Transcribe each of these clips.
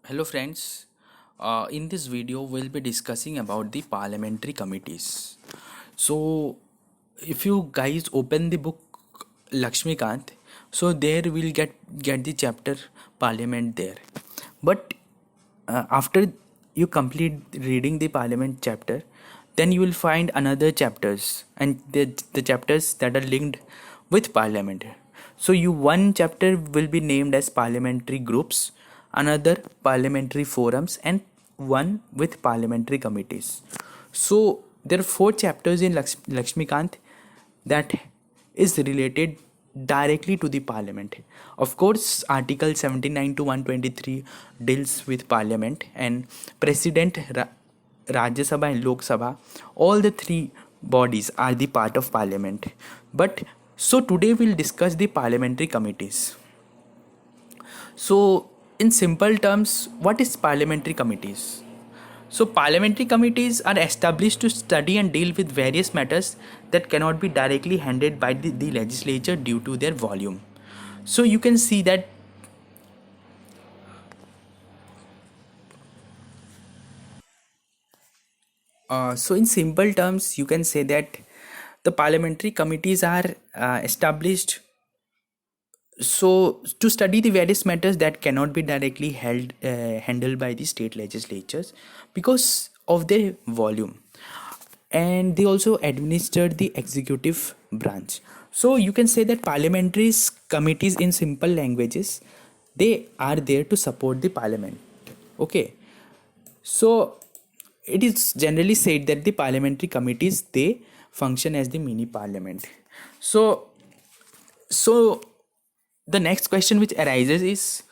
Hello friends, in this video we'll be discussing about the parliamentary committees. So if you guys open the book Lakshmikant, so there we'll get the chapter parliament there. But after you complete reading the parliament chapter, then you will find another chapters and the chapters that are linked with parliament. So you one chapter will be named as parliamentary groups, another parliamentary forums, and one with parliamentary committees. So there are four chapters in Lakshmikant that is related directly to the parliament. Of course, Article 79 to 123 deals with parliament and President, Rajya Sabha and Lok Sabha. All the three bodies are the part of parliament. But so today we'll discuss the parliamentary committees. So in simple terms, what is parliamentary committees? So, parliamentary committees are established to study and deal with various matters that cannot be directly handled by the legislature due to their volume. So, you can see that in simple terms, you can say that the parliamentary committees are established so to study the various matters that cannot be directly handled by the state legislatures because of their volume, and they also administer the executive branch. So you can say that parliamentary committees, in simple languages, they are there to support the parliament. Okay, so it is generally said that the parliamentary committees, they function as the mini parliament. So so the next question which arises is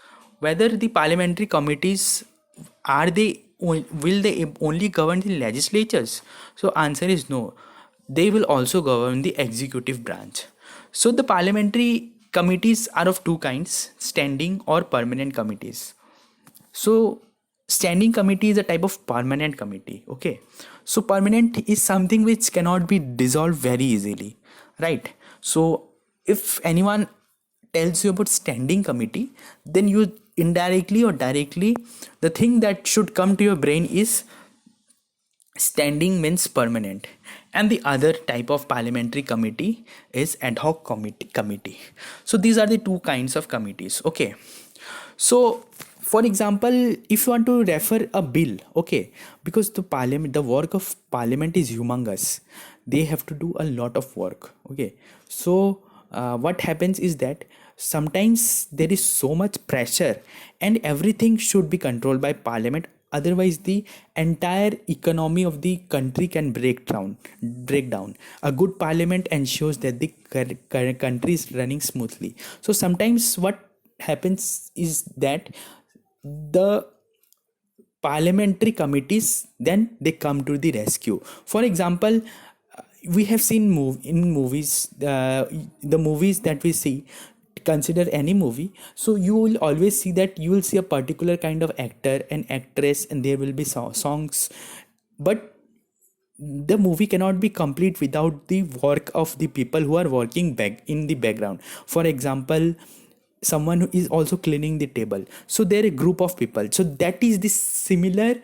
whether the parliamentary committees are they will they only govern the legislatures. So answer is no, they will also govern the executive branch. So the parliamentary committees are of two kinds: standing or permanent committees. So standing committee is a type of permanent committee. Okay, so permanent is something which cannot be dissolved very easily, right? So if anyone tells you about standing committee, then you indirectly or directly, the thing that should come to your brain is standing means permanent, and the other type of parliamentary committee is ad hoc committee. So these are the two kinds of committees. Okay, so for example, if you want to refer a bill, okay, because the work of parliament is humongous, they have to do a lot of work. Okay, so what happens is that sometimes there is so much pressure and everything should be controlled by parliament, otherwise the entire economy of the country can break down. A good parliament ensures that the country is running smoothly. So sometimes what happens is that the parliamentary committees, then they come to the rescue. For example, we have seen in movies, the movies that we see, consider any movie, so you will always see that you will see a particular kind of actor and actress, and there will be songs, but the movie cannot be complete without the work of the people who are working back in the background. For example, someone who is also cleaning the table, so they're a group of people. So that is the similar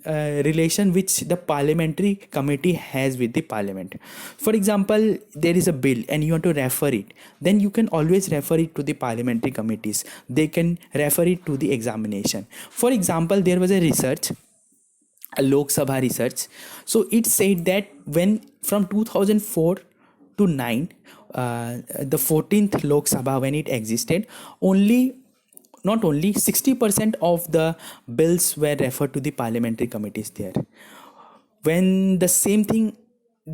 relation which the parliamentary committee has with the parliament. For example, there is a bill and you want to refer it, then you can always refer it to the parliamentary committees. They can refer it to the examination. For example, there was a research, a Lok Sabha research. So it said that when from 2004 to 9, the 14th Lok Sabha, when it existed, only not only 60% of the bills were referred to the parliamentary committees there. When the same thing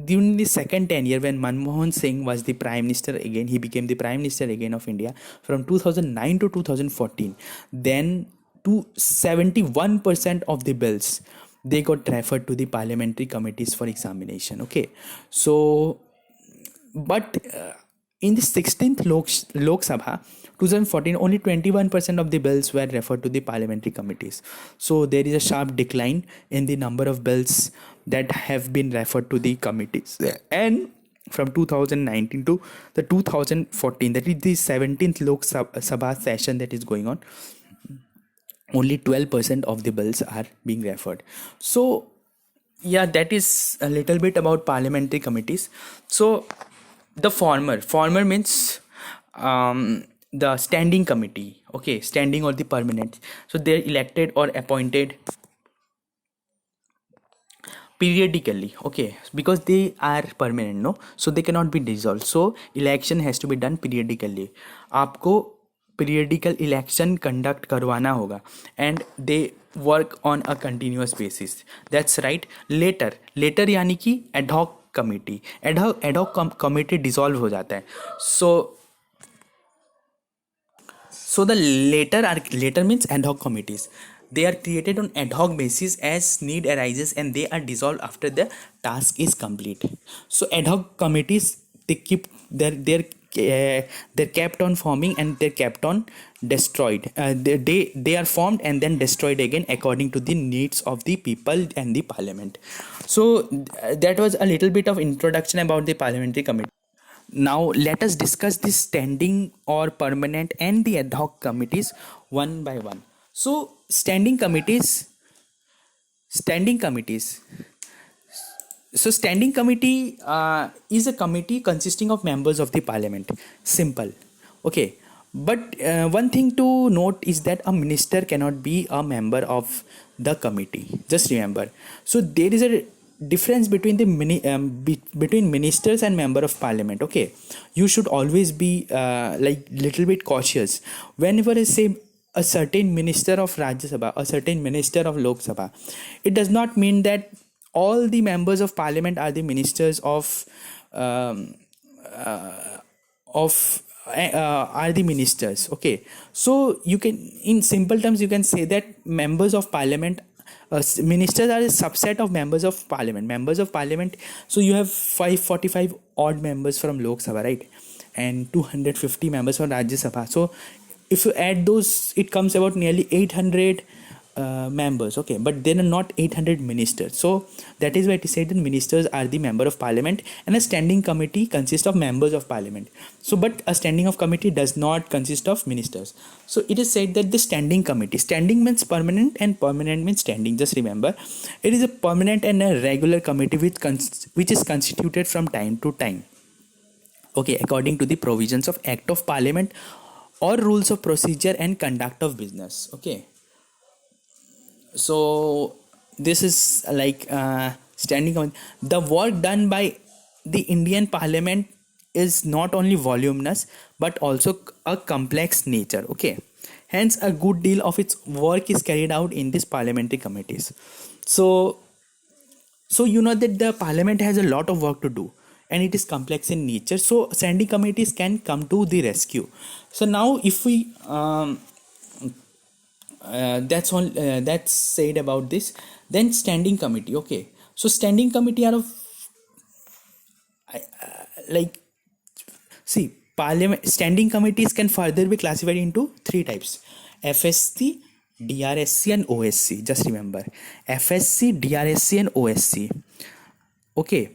during the second tenure, when Manmohan Singh was the prime minister again, he became the prime minister again of India from 2009 to 2014, then to 71% of the bills, they got referred to the parliamentary committees for examination. Okay, so but in the 16th Lok Sabha 2014, only 21% of the bills were referred to the parliamentary committees. So there is a sharp decline in the number of bills that have been referred to the committees. And from 2019 to the 2014, that is the 17th Lok Sabha session that is going on, only 12% of the bills are being referred. So yeah, that is a little bit about parliamentary committees. So the former means the standing committee, okay, standing or the permanent. So they're elected or appointed periodically, okay, because they are permanent, no, so they cannot be dissolved. So election has to be done periodically. आपको periodical election conduct करवाना होगा, and they work on a continuous basis. That's right. later यानी कि ad hoc committee, ad hoc committee dissolve हो जाता है. So the later means ad hoc committees. They are created on ad hoc basis as need arises, and they are dissolved after the task is complete. So ad hoc committees, they keep they're kept on forming, and they're kept on destroyed. They are formed and then destroyed again according to the needs of the people and the parliament. So that was a little bit of introduction about the parliamentary committee. Now let us discuss the standing or permanent and the ad hoc committees one by one. So standing committees. So standing committee is a committee consisting of members of the parliament. Simple, okay. But one thing to note is that a minister cannot be a member of the committee. Just remember. So there is a difference between between ministers and member of parliament. Okay, you should always be like little bit cautious whenever I say a certain minister of Rajya Sabha, a certain minister of Lok Sabha. It does not mean that all the members of parliament are the ministers um, of are the ministers. Okay, so you can, in simple terms, you can say that members of parliament, ministers are a subset of members of parliament. So you have 545 odd members from Lok Sabha, right, and 250 members from Rajya Sabha. So if you add those, it comes about nearly 800 members. Okay, but there are not 800 ministers. So that is why it is said that ministers are the member of parliament, and a standing committee consists of members of parliament. So but a standing of committee does not consist of ministers. So it is said that the standing committee, standing means permanent and permanent means standing. Just remember, it is a permanent and a regular committee which is constituted from time to time, okay, according to the provisions of act of parliament or rules of procedure and conduct of business. Okay, so this is like standing on the work done by the Indian parliament is not only voluminous but also a complex nature. Okay, hence a good deal of its work is carried out in these parliamentary committees. So you know that the parliament has a lot of work to do, and it is complex in nature, so standing committees can come to the rescue. So now if we that's said about this, then standing committee. Okay, so standing committee are of like, see, parliament standing committees can further be classified into three types: FSC, DRSC and OSC. Just remember, FSC, DRSC and OSC. Okay,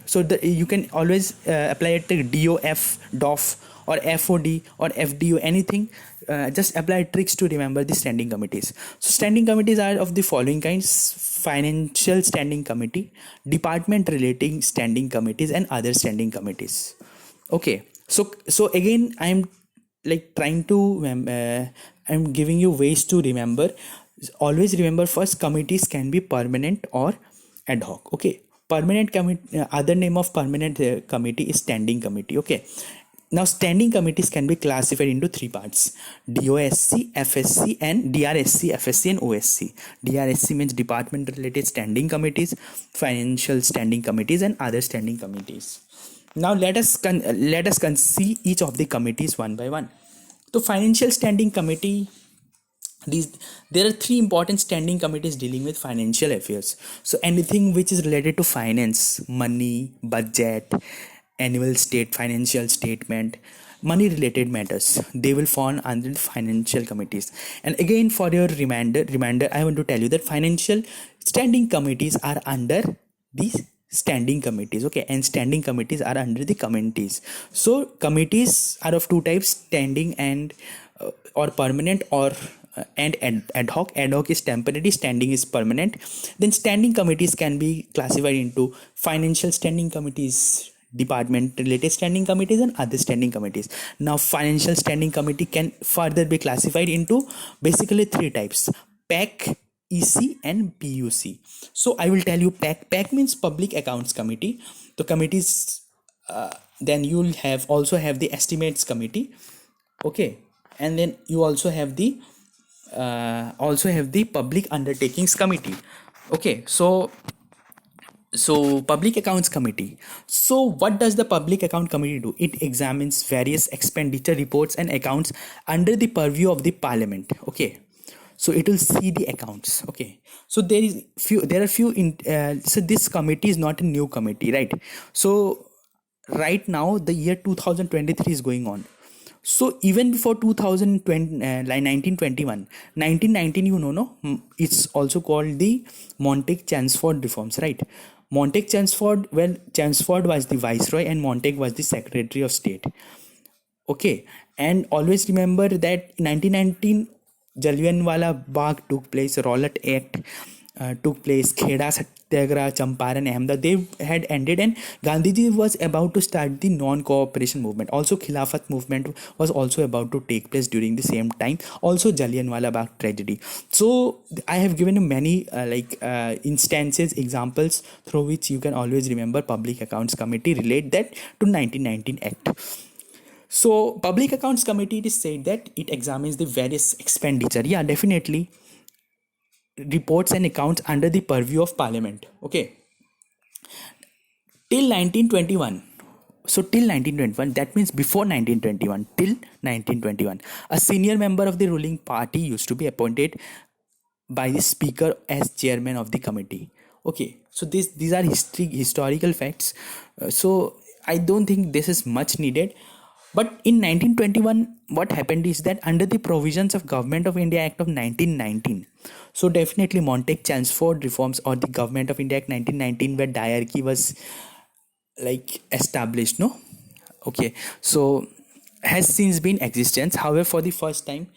so you can always apply it to DOF, DOF or FOD or FDO, anything. Just apply tricks to remember the standing committees. So standing committees are of the following kinds: financial standing committee, department relating standing committees and other standing committees. Okay, so again I'm like trying to I'm giving you ways to remember. Always remember, first, committees can be permanent or ad hoc. Okay, permanent committee, other name of permanent committee is standing committee. Okay, now standing committees can be classified into three parts: DOSC, FSC and DRSC, FSC and OSC. DRSC means department related standing committees, financial standing committees and other standing committees. Now let us see each of the committees one by one. So financial standing committee, there are three important standing committees dealing with financial affairs. So anything which is related to finance, money, budget, annual financial statement, money related matters, they will fall under the financial committees. And again, for your reminder, I want to tell you that financial standing committees are under these standing committees. Okay, and standing committees are under the committees. So committees are of two types: standing and or permanent, or and ad hoc. Ad hoc is temporary, standing is permanent. Then standing committees can be classified into financial standing committees, department related standing committees, and other standing committees. Now financial standing committee can further be classified into basically three types: PAC, EC, and PUC. So I will tell you PAC. PAC means Public Accounts Committee. The committees, then you'll have also have the Estimates Committee, okay, and then you also have the Public Undertakings Committee, okay. So Public Accounts Committee. So what does the Public Account Committee do? It examines various expenditure reports and accounts under the purview of the Parliament, okay. So it will see the accounts, okay. So there are few so this committee is not a new committee, right? So right now the year 2023 is going on. So even before 2020, like 1921, 1919, no, it's also called the Montague-Chelmsford reforms, right? Montague-Chelmsford, well, Chelmsford was the viceroy and Montague was the secretary of state, okay. And always remember that 1919 Jallianwala Bagh took place, Rowlatt Act took place, Kheda Satyagraha, Champaran, Ahmedabad, they had ended, and Gandhiji was about to start the non-cooperation movement. Also Khilafat movement was also about to take place during the same time. Also Jallianwala Bagh tragedy. So I have given many instances, examples through which you can always remember Public Accounts Committee relate that to 1919 Act. So Public Accounts Committee, it is said that it examines the various expenditure, yeah, definitely, reports and accounts under the purview of Parliament, okay, till 1921. So till 1921, that means before 1921, till 1921, a senior member of the ruling party used to be appointed by the speaker as chairman of the committee, okay. So these are historical facts. So I don't think this is much needed. But in 1921, what happened is that under the provisions of Government of India Act of 1919, so definitely Montague-Chelmsford reforms or the Government of India Act 1919, where diarchy was like established, no, okay. So has since been existence. However, for the first time,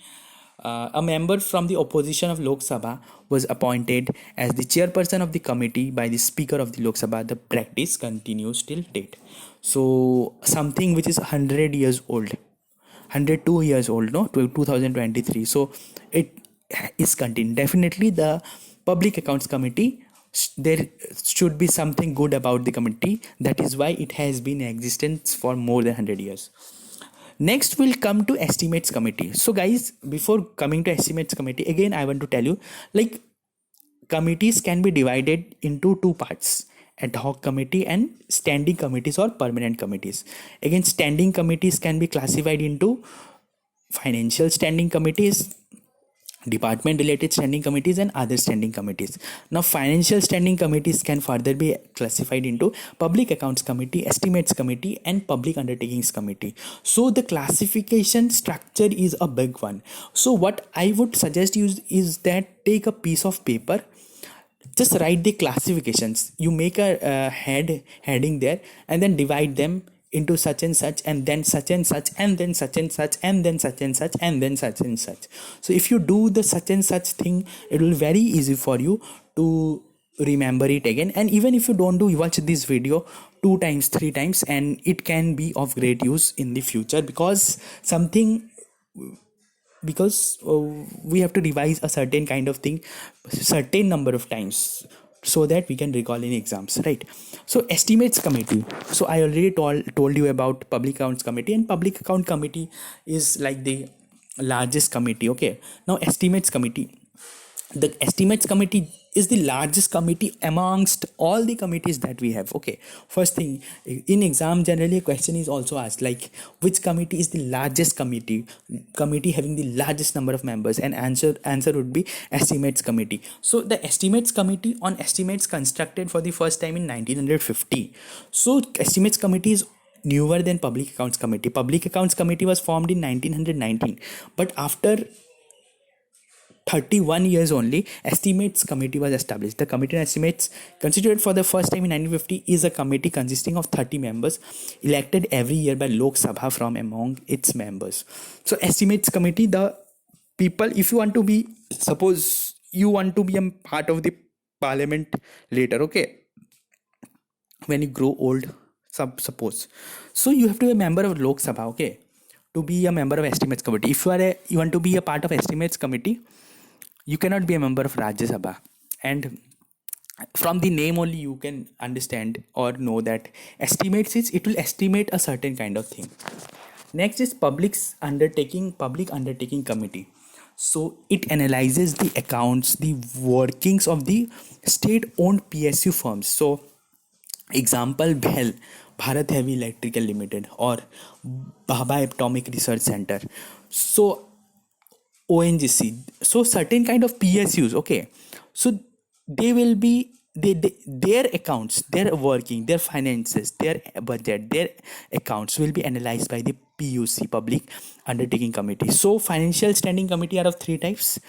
a member from the opposition of Lok Sabha was appointed as the chairperson of the committee by the Speaker of the Lok Sabha. The practice continues till date. So something which is 100 years old, 102 years old, no, 2023. So it is continued. Definitely the Public Accounts Committee, there should be something good about the committee. That is why it has been in existence for more than 100 years. Next we'll come to Estimates Committee. So guys, before coming to Estimates Committee, again I want to tell you, like, committees can be divided into two parts: ad hoc committee and standing committees or permanent committees. Again, standing committees can be classified into financial standing committees, department related standing committees, and other standing committees. Now financial standing committees can further be classified into Public Accounts Committee, Estimates Committee, and Public Undertakings Committee. So the classification structure is a big one. So what I would suggest you is that take a piece of paper, just write the classifications, you make a heading there, and then divide them into such and such, and then such and such, and then such and such, and then such and such, and then such and such. So if you do the such and such thing, it will be very easy for you to remember it again. And even if you don't do, you watch this video 2 times, 3 times, and it can be of great use in the future, because we have to revise a certain kind of thing certain number of times, so that we can recall in exams, right? So Estimates Committee, so I already told you about Public Accounts Committee, and Public Account Committee is like the largest committee, okay. Now Estimates Committee, the Estimates Committee is the largest committee amongst all the committees that we have, okay. First thing, in exam generally a question is also asked, like, which committee is the largest committee having the largest number of members, and answer would be Estimates Committee. So the Estimates Committee on estimates constructed for the first time in 1950. So Estimates Committee is newer than Public Accounts Committee. Public Accounts Committee was formed in 1919, but after 31 years only, Estimates Committee was established. The Committee on Estimates, constituted for the first time in 1950, is a committee consisting of 30 members elected every year by Lok Sabha from among its members. So Estimates Committee, the people, if you want to be, suppose you want to be a part of the parliament later, okay, when you grow old, suppose, so you have to be a member of Lok Sabha, okay, to be a member of estimates committee. If you want to be a part of estimates committee, you cannot be a member of Rajya Sabha. And from the name only you can understand or know that estimates is, it will estimate a certain kind of thing. Next is public undertaking committee. So it analyzes the accounts, the workings of the state owned PSU firms. So example, BHEL, Bharat Heavy Electrical Limited, or Bhabha Atomic Research Center. So ONGC. So certain kind of PSUs, okay. So they will be, their accounts, their working, their finances, their budget, their accounts will be analyzed by the PUC, Public Undertaking Committee. So financial standing committee are of three types: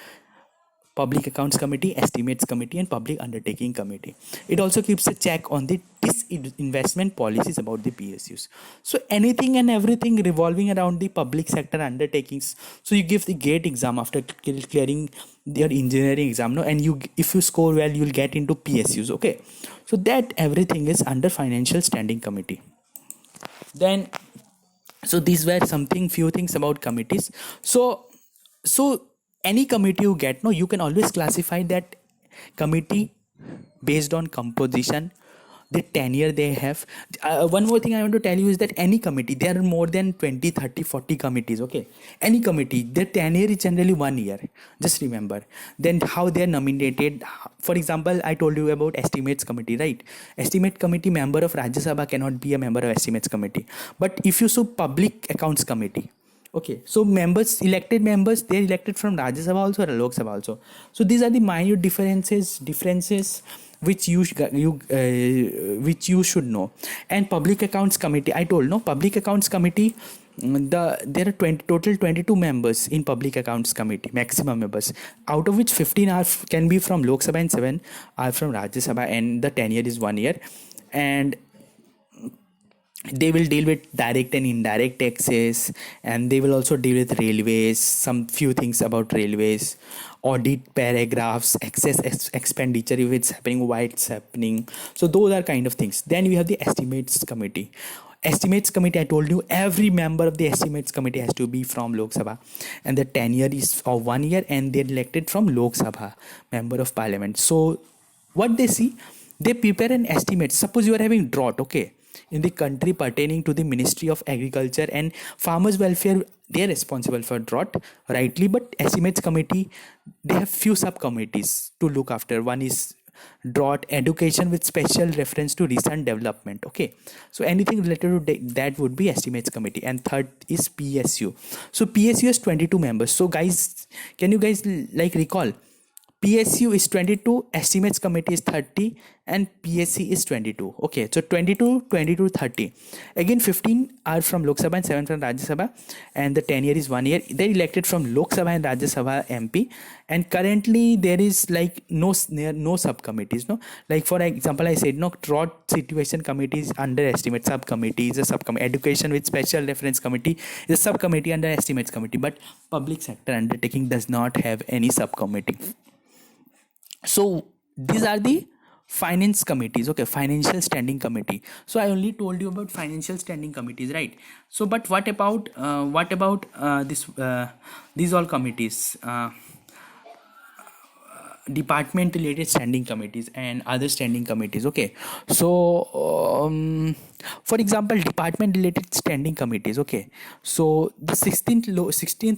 Public Accounts Committee, Estimates Committee, and Public Undertaking Committee. It also keeps a check on the disinvestment policies about the PSUs. So anything and everything revolving around the public sector undertakings. So you give the GATE exam after clearing your engineering exam, no, and you, if you score well, you'll get into PSUs. Okay, so that everything is under Financial Standing Committee. Then, so these were something, few things about committees. So any committee you get, no, you can always classify that committee based on composition, the tenure they have. One more thing I want to tell you is that any committee, there are more than 20, 30, 40 committees, okay, any committee, their tenure is generally 1 year, just remember. Then how they are nominated, for example, I told you about estimates committee, right? Estimate committee member of Rajya Sabha cannot be a member of estimates committee. But if you saw public accounts committee, okay, so members, elected members, they're elected from Rajya Sabha also or Lok Sabha also. So these are the minute differences which you should know. And public accounts committee, I told, no, public accounts committee, there are 22 members in public accounts committee, maximum members, out of which 15 are can be from Lok Sabha and 7 are from Rajya Sabha, and the tenure is 1 year. And they will deal with direct and indirect taxes, and they will also deal with railways, some few things about railways, audit paragraphs, expenditure, if it's happening, why it's happening. So those are kind of things. Then we have the estimates committee. Estimates committee, I told you, every member of the estimates committee has to be from Lok Sabha, and the tenure is of 1 year, and they're elected from Lok Sabha, member of parliament. So what they see, they prepare an estimate. Suppose you are having drought, okay, in the country pertaining to the Ministry of Agriculture and Farmers Welfare, they are responsible for drought, rightly. But estimates committee, they have few subcommittees to look after. One is drought education with special reference to recent development, okay. So anything related to that would be estimates committee. And third is PSU. So PSU has 22 members. So guys, can you guys like recall, PSU is 22, estimates committee is 30, and PSC is 22. Okay, so 22, 22, 30. Again, 15 are from Lok Sabha and 7 from Rajya Sabha, and the tenure is 1 year. They're elected from Lok Sabha and Rajya Sabha MP. And currently there is like no subcommittees, no. Like for example, I said, no, drought situation committee is under estimate subcommittee, is a subcommittee. Education with special reference committee is a subcommittee under estimates committee. But public sector undertaking does not have any subcommittee. So these are the finance committees, okay, financial standing committee. So I only told you about financial standing committees, right? So but what about these all committees, department related standing committees and other standing committees, okay. So for example, department related standing committees, okay. So the 16th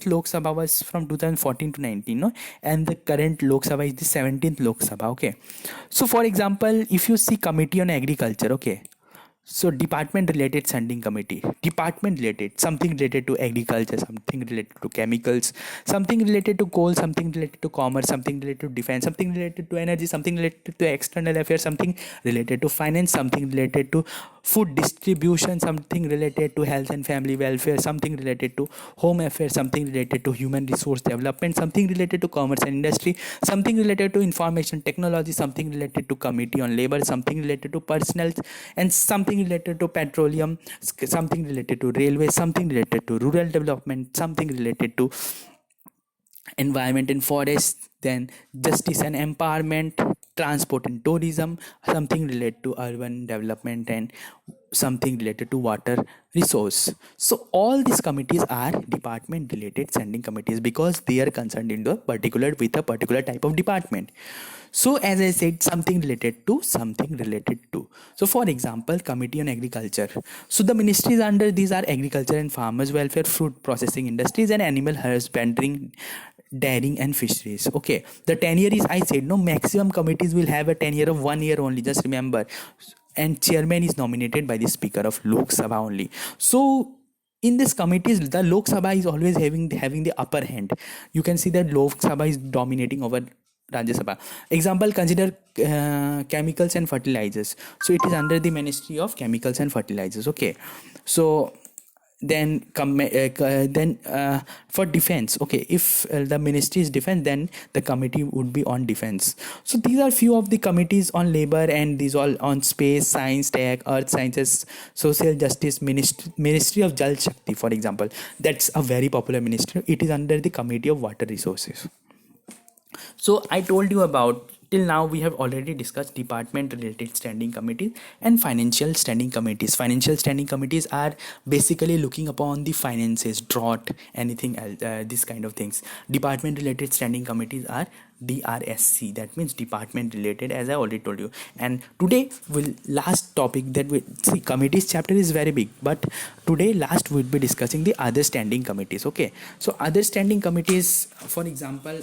Lok Sabha was from 2014 to 19, no, and the current Lok Sabha is the 17th Lok Sabha, okay. So for example, if you see committee on agriculture, okay, so department related standing committee, department related, something related to agriculture, something related to chemicals, something related to coal, something related to commerce, something related to defense, something related to energy, something related to external affairs, something related to finance, something related to food distribution, something related to health and family welfare, something related to home affairs, something related to human resource development, something related to commerce and industry, something related to information technology, something related to committee on labor, something related to personnel, and something related to petroleum, something related to railway, something related to rural development, something related to environment and forest, then justice and empowerment, transport and tourism, something related to urban development, and something related to water resource. So all these committees are department related standing committees because they are concerned in the particular with a particular type of department. So as I said, something related to something related to. So for example, committee on agriculture. So the ministries under these are agriculture and farmers welfare, fruit processing industries, and animal husbandry, dairying and fisheries. Okay, the tenure is, I said, no, maximum committees will have a tenure of 1 year only, just remember. And chairman is nominated by the speaker of Lok Sabha only. So in these committees, the Lok Sabha is always having the upper hand. You can see that Lok Sabha is dominating over Rajya Sabha. Example, consider chemicals and fertilizers. So it is under the Ministry of Chemicals and Fertilizers. Okay, so for defense, okay, if the ministry is defense, then the committee would be on defense. So these are few of the committees on labor, and these all on space, science, tech, earth sciences, social justice. Ministry of Jal Shakti, for example, that's a very popular ministry. It is under the committee of water resources. So I told you about, till now we have already discussed department related standing committees and financial standing committees. Financial standing committees are basically looking upon the finances, drought, anything else, this kind of things. Department related standing committees are DRSC, that means department related, as I already told you. And today will last topic that we see, committees chapter is very big, but today last we'll be discussing the other standing committees. Okay, so other standing committees, for example,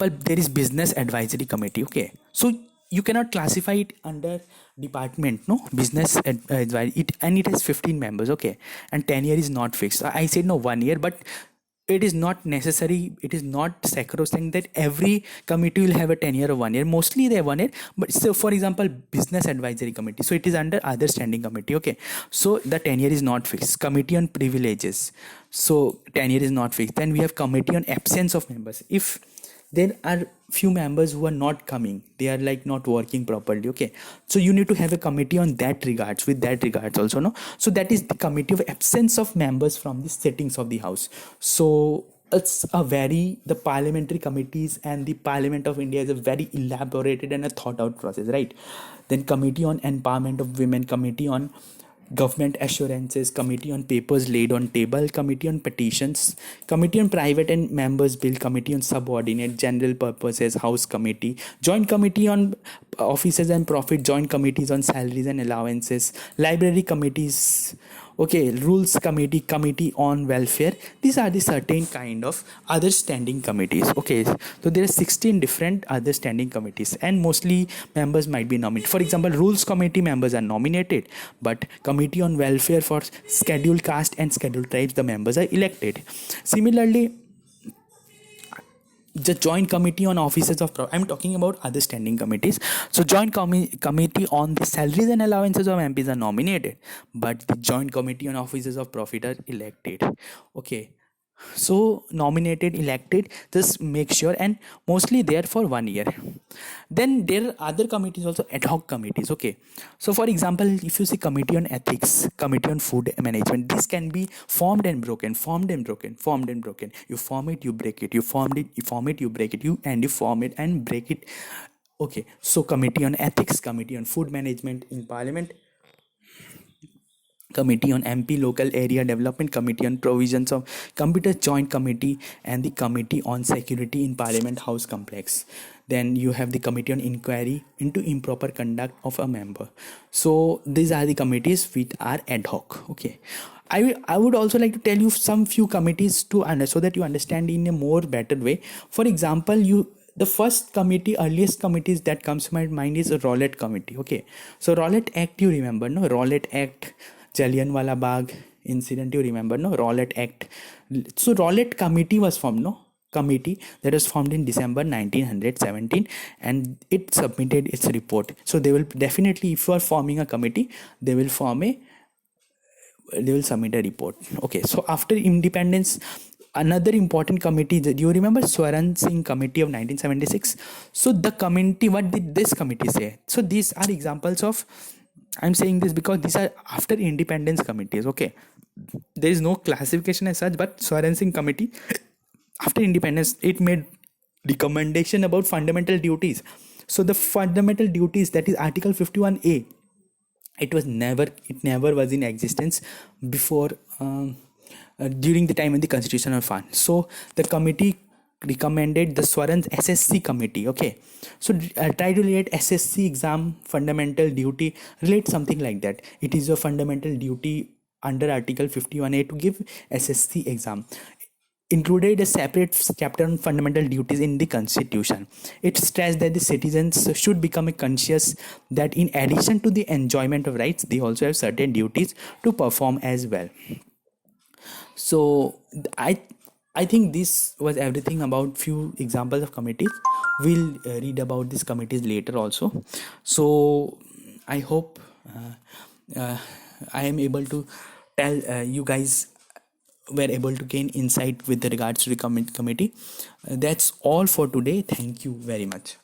there is business advisory committee. Okay, so you cannot classify it under department, no, business advisory, and it has 15 members. Okay, and tenure is not fixed. I said no, 1 year, but it is not necessary, it is not sacrosanct that every committee will have a tenure of 1 year. Mostly they have 1 year. But so for example, business advisory committee, so it is under other standing committee. Okay, so the tenure is not fixed. Committee on privileges, so tenure is not fixed. Then we have committee on absence of members. If there are few members who are not coming, they are like not working properly. Okay, so you need to have a committee on that regards, with that regards also, no. So that is the committee of absence of members from the sittings of the house. So it's a very, the parliamentary committees and the Parliament of India is a very elaborated and a thought out process, right? Then committee on empowerment of women, committee on government assurances, committee on papers laid on table, committee on petitions, committee on private and members bill, committee on subordinate general purposes, house committee, joint committee on offices and profit, joint committees on salaries and allowances, library committees, okay, rules committee, committee on welfare. These are the certain kind of other standing committees. Okay, so there are 16 different other standing committees, and mostly members might be nominated. For example, rules committee members are nominated, but committee on welfare for scheduled caste and scheduled tribes, the members are elected. Similarly, the joint committee on offices of I'm talking about other standing committees. So joint committee on the salaries and allowances of MPs are nominated, but the joint committee on offices of profit are elected. Okay, so nominated, elected, just make sure, and mostly there for 1 year. Then there are other committees also, ad hoc committees. Okay, so for example, if you see committee on ethics, committee on food management, this can be formed and broken, formed and broken, formed and broken. You form it, you break it, you formed it, you form it, you break it, you form it and break it. Okay, so committee on ethics, committee on food management in parliament, committee on MP local area development, committee on provisions of computer, joint committee, and the committee on security in parliament house complex. Then you have the committee on inquiry into improper conduct of a member. So these are the committees which are ad hoc. Okay, I would also like to tell you some few committees to so that you understand in a more better way. For example, the first committee, earliest committees that comes to my mind is a Rowlatt committee. Okay, so Rowlatt Act, you remember, no? Rowlatt Act, Jallianwala Bagh incident, you remember, no? Rowlatt Act. So Rowlatt committee was formed, no? Committee that was formed in December 1917, and it submitted its report. So they will definitely, if you are forming a committee, they will submit a report. Okay, so after independence, another important committee, do you remember Swaran Singh committee of 1976? So the committee, what did this committee say? So these are examples of, I'm saying this because these are after independence committees. Okay, there is no classification as such, but Swaran Singh committee, after independence, it made recommendation about fundamental duties. So the fundamental duties, that is article 51A, it never was in existence before, during the time of the constitutional fund. So the committee recommended the Swaran's SSC committee. Okay, so try to relate SSC exam fundamental duty, relate something like that. It is a fundamental duty under article 51A to give SSC exam, included a separate chapter on fundamental duties in the constitution. It stressed that the citizens should become conscious that in addition to the enjoyment of rights, they also have certain duties to perform as well. So I think this was everything about few examples of committees. We'll read about these committees later also. So I hope uh, I am able to tell you guys were able to gain insight with regards to the committee. That's all for today. Thank you very much.